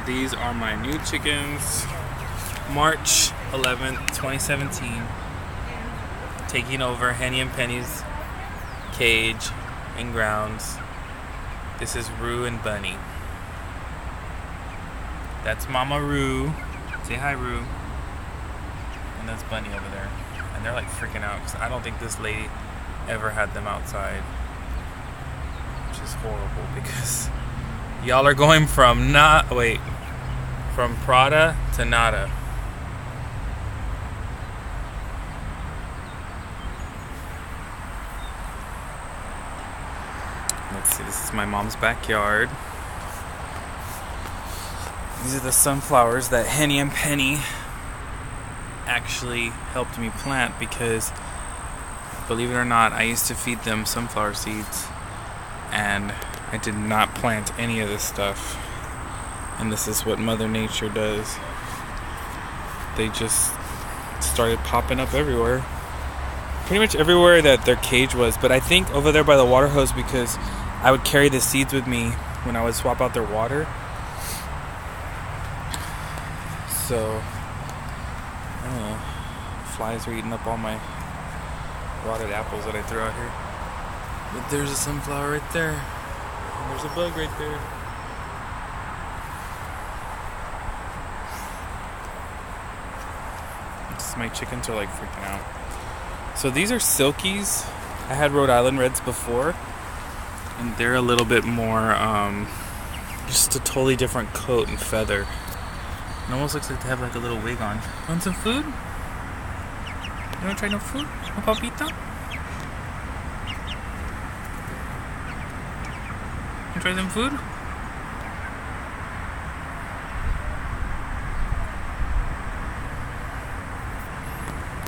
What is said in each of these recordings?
These are my new chickens. March 11th, 2017. Taking over Henny and Penny's cage and grounds. This is Rue and Bunny. That's Mama Rue. Say hi, Rue. And that's Bunny over there. And they're like freaking out because I don't think this lady ever had them outside. Which is horrible because y'all are going from from Prada to nada. Let's see, this is my mom's backyard. These are the sunflowers that Henny and Penny actually helped me plant because, believe it or not, I used to feed them sunflower seeds and I did not plant any of this stuff. And this is what Mother Nature does. They just started popping up everywhere. Pretty much everywhere that their cage was, but I think over there by the water hose because I would carry the seeds with me when I would swap out their water. So, I don't know, flies are eating up all my rotted apples that I threw out here. But there's a sunflower right there. And there's a bug right there. My chickens are like freaking out. So these are Silkies. I had Rhode Island Reds before. And they're a little bit more, just a totally different coat and feather. It almost looks like they have like a little wig on. Want some food? You wanna try no food? No papita? You try some food?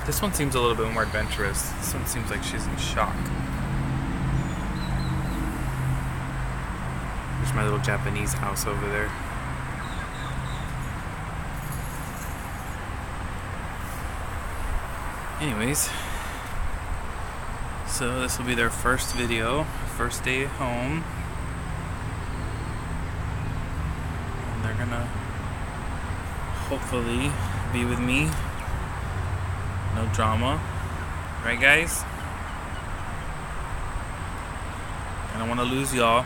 This one seems a little bit more adventurous. This one seems like she's in shock. There's my little Japanese house over there. Anyways, so this will be their first video, first day home. And they're gonna hopefully be with me. No drama. Right, guys? I don't want to lose y'all.